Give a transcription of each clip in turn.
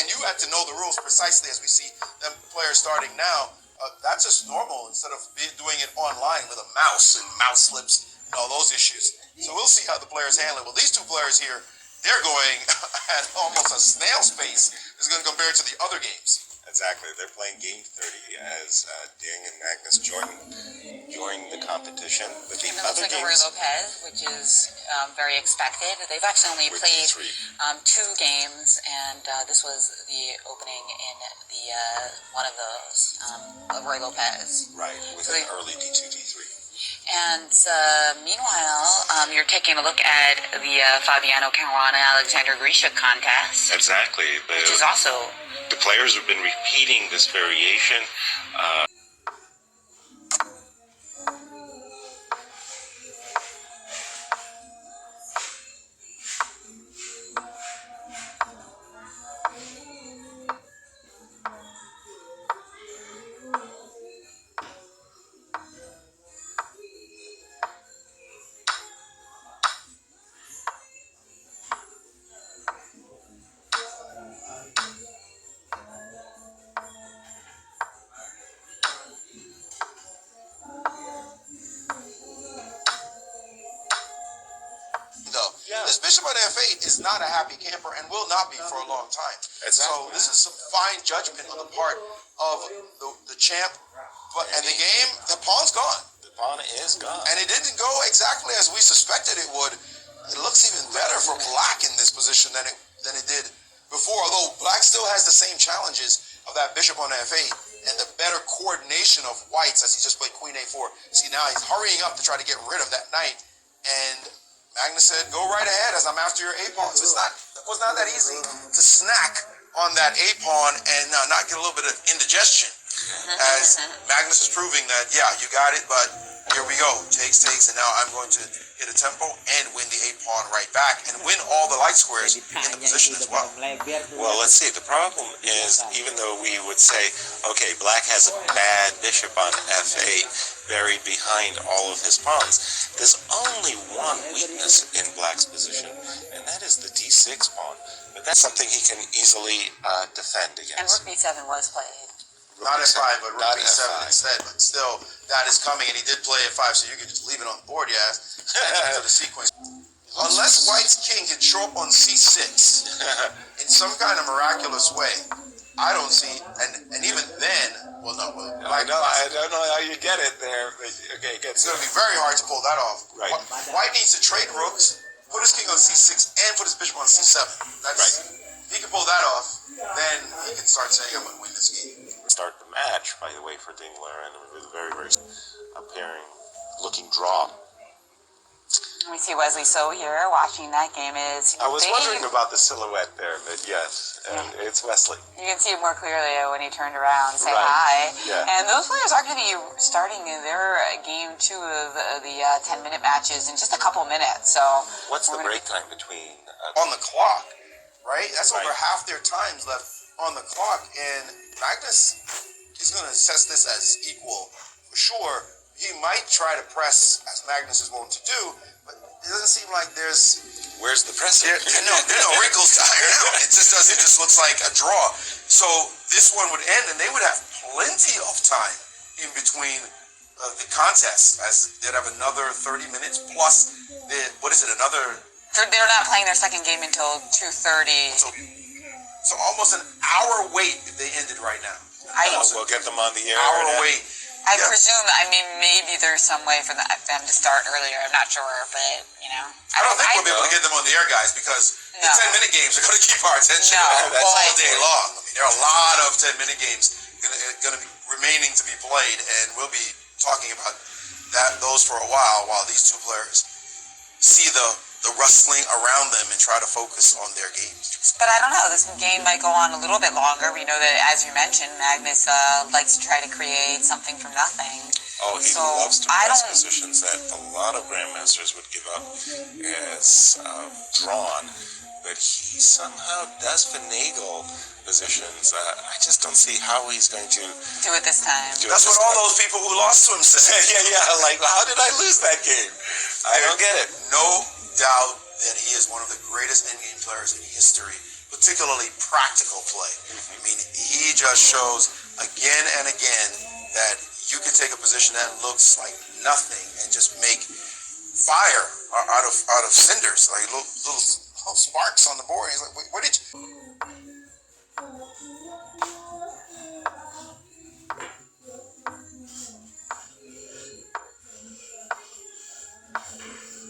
and you have to know the rules precisely as we see them players starting now. That's just normal instead of doing it online with a mouse and mouse slips and all those issues. So we'll see how the players handle it. Well, these two players here, they're going at almost a snail's pace. This is going to compare to the other games. Exactly. They're playing game 30 as Ding and Magnus join the competition. But the and it other looks like games, Roy Lopez, which is very expected. They've actually only played 2 games, and this was the opening in the one of those, Roy Lopez. Right, with an early D2, D3. And meanwhile, you're taking a look at the Fabiano Caruana Alexander Grishuk contest. Exactly. Which is also... The players have been repeating this variation. This bishop on f8 is not a happy camper and will not be for a long time. So this is some fine judgment on the part of the champ. And the game, the pawn's gone. The pawn is gone. And it didn't go exactly as we suspected it would. It looks even better for black in this position than it did before, although black still has the same challenges of that bishop on f8 and the better coordination of whites as he just played queen a4. See, now he's hurrying up to try to get rid of that knight, and Magnus said, go right ahead as I'm after your a-pawns. It was not that easy to snack on that a-pawn and not get a little bit of indigestion, as Magnus is proving that, yeah, you got it, but here we go. Takes, and now I'm going to hit a tempo and win the a-pawn right back and win all the light squares in the position as well. Well, let's see. The problem is, even though we would say, okay, black has a bad bishop on f8 buried behind all of his pawns, there's only one weakness in black's position, and that is the d6 pawn. But that's something he can easily defend against. And rook b7 was played. Not f5, but rook b7 instead. But still, that is coming, and he did play f5, so you could just leave it on the board, yes. To the sequence. Unless white's king can show up on c6 in some kind of miraculous way, I don't see, and even then, well, no, I don't know how you get it there. But, okay, it's going to be very hard to pull that off. Right. White needs to trade rooks, put his king on c6, and put his bishop on c7. That's right. If he can pull that off, then he can start saying, I'm going to win this game. Start the match, by the way, for Ding Liren, with a very, very looking draw. We see Wesley So here watching that game. I was wondering about the silhouette there, but yes, and it's Wesley. You can see it more clearly when he turned around and said hi. Yeah. And those players are going to be starting their game 2 of the 10-minute matches in just a couple minutes. So what's the break time between? On the clock, right? That's over half their times left on the clock, and Magnus is going to assess this as equal for sure. He might try to press, as Magnus is willing to do, but it doesn't seem like there's... Where's the pressing? There are no wrinkles to iron out. It just looks like a draw. So this one would end, and they would have plenty of time in between the contest, as they'd have another 30 minutes plus, another... They're not playing their second game until 2:30. So almost an hour wait if they ended right now. We'll get them on the air. Hour wait. I presume, maybe there's some way for them to start earlier. I'm not sure, but, I don't think we'll be able to get them on the air, guys, because the 10-minute games are going to keep our attention all day long. There are a lot of 10-minute games going to be remaining to be played, and we'll be talking about those for a while these two players see the rustling around them and try to focus on their games. But I don't know, this game might go on a little bit longer. We know that, as you mentioned, Magnus likes to try to create something from nothing. Oh, he loves to press positions that a lot of grandmasters would give up as drawn, but he somehow does finagle positions. I just don't see how he's going to do it this time. That's what all those people who lost to him said. Like, how did I lose that game? I don't get it. No doubt that he is one of the greatest endgame players in history. But particularly practical play. I mean, he just shows again and again that you can take a position that looks like nothing and just make fire out of cinders, like little sparks on the board. He's like, wait, what did you?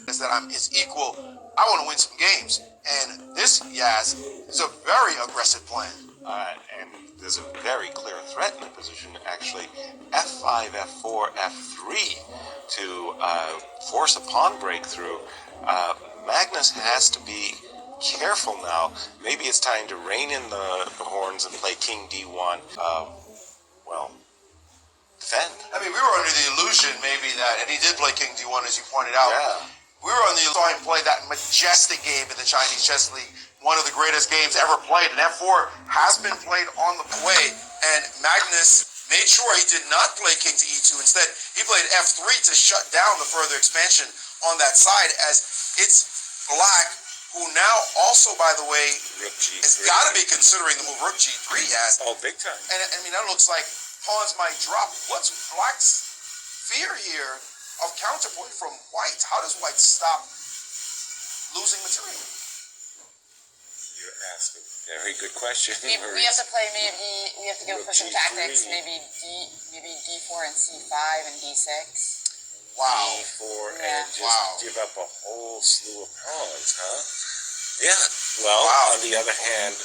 Is that I'm his equal. I want to win some games, and this Yaz is a very aggressive plan. And there's a very clear threat in the position, actually. F5, F4, F3 to force a pawn breakthrough. Magnus has to be careful now. Maybe it's time to rein in the horns and play King D1. Defend. I mean, we were under the illusion maybe that, and he did play King D1 as you pointed out. Yeah. We were on the saw him play that majestic game in the Chinese Chess League, one of the greatest games ever played. And F4 has been played on the way, and Magnus made sure he did not play King to E2. Instead, he played F3 to shut down the further expansion on that side, as it's Black, who now also, by the way, has got to be considering the move Rook G3 has. Oh, big time. And I mean, that looks like pawns might drop. What's Black's fear here of counterpoint from White? How does White stop losing material? You asked a very good question. We have to play we have to go for some tactics, maybe D4 and C5 and D6. Wow. D4 and just give up a whole slew of pawns, huh? Yeah. Well, on the other hand,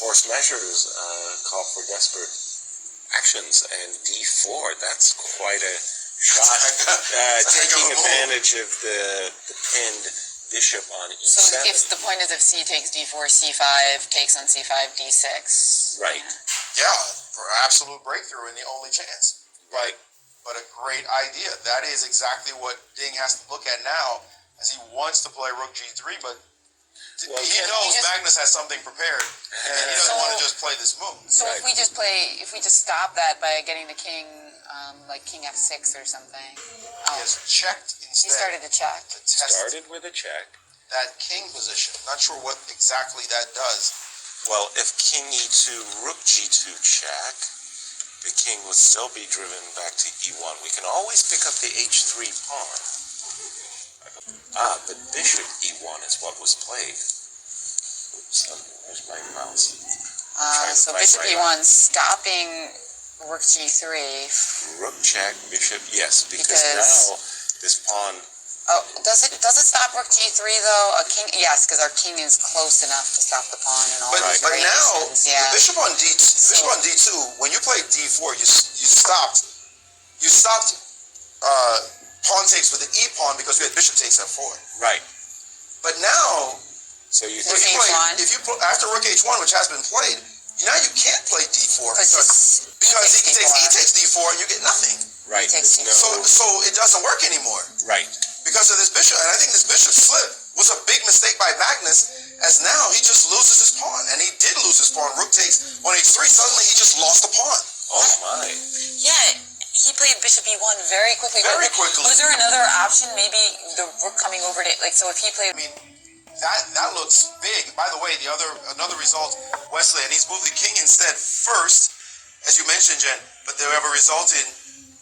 force measures call for desperate actions, and D4, that's quite a shot. Taking advantage of the pinned bishop on E7. So if the point is if C takes D4, C5 takes on C5, D6. Right. Yeah, for absolute breakthrough and the only chance. Right. But a great idea. That is exactly what Ding has to look at now, as he wants to play Rook G3, but he knows Magnus has something prepared, and he doesn't want to just play this move. So if we just stop that by getting the king, like King F6 or something. He has checked instead. He started to check. To test Started with a check. that king position. Not sure what exactly that does. Well, if King E2, Rook G2 check, the king would still be driven back to E1. We can always pick up the H3 pawn. But bishop E1 is what was played. Oops, there's my mouse. So bishop E1 stopping Rook G3. Rook check, bishop, yes, because now this pawn. Oh, does it stop Rook G3 though? A king, yes, because our king is close enough to stop the pawn and all. But now yeah. the bishop on D2. When you played D4, you stopped pawn takes with the E pawn because you had bishop takes F4. Right. But now, so you if you play after Rook H1, which has been played, now you can't play D4 because he takes D4 and you get nothing. Right. So it doesn't work anymore. Right. Because of this bishop, and I think this bishop slip was a big mistake by Magnus, as now he just loses his pawn, and he did lose his pawn. Rook takes on H3, suddenly he just lost the pawn. Oh my. Yeah, he played bishop E1 very quickly. Very quickly. Was there another option, maybe the rook coming over to, so if he played... I mean, that looks big. By the way, another result, Wesley, and he's moved the king instead first, as you mentioned, Jen, but they have a result in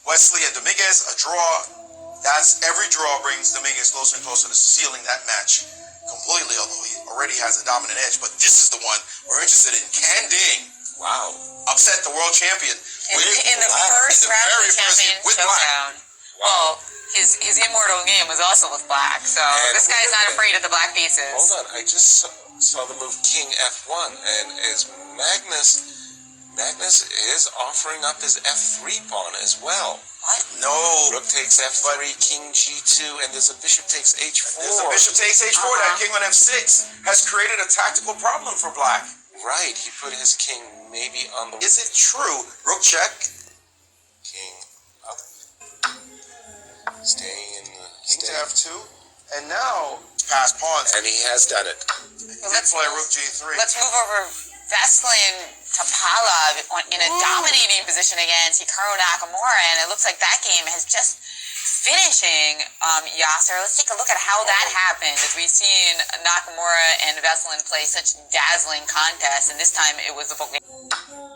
Wesley and Dominguez, a draw. That's every draw brings Dominguez closer and closer to sealing that match completely, although he already has a dominant edge. But this is the one we're interested in. Can Ding upset the world champion in the first round of the champion showdown? Well, his immortal game was also with Black, so this guy's not afraid of the black pieces. Hold on, I just saw the move King F1, and as Magnus is offering up his F3 pawn as well. What? No. Rook takes F3, King G2, and there's a bishop takes H4. There's a bishop takes H4. That king on F6 has created a tactical problem for Black. Right, he put his king maybe on the... Is it true? Rook check. King up. Staying in the... King to F2. And now, pass pawns. And he has done it. Let's play Rook G3. Let's move over Veslin Topalov in a dominating position against Hikaru Nakamura, and it looks like that game has just finishing Yasser. Let's take a look at how that happened, as we've seen Nakamura and Veselin play such dazzling contests, and this time it was the Bulgarian.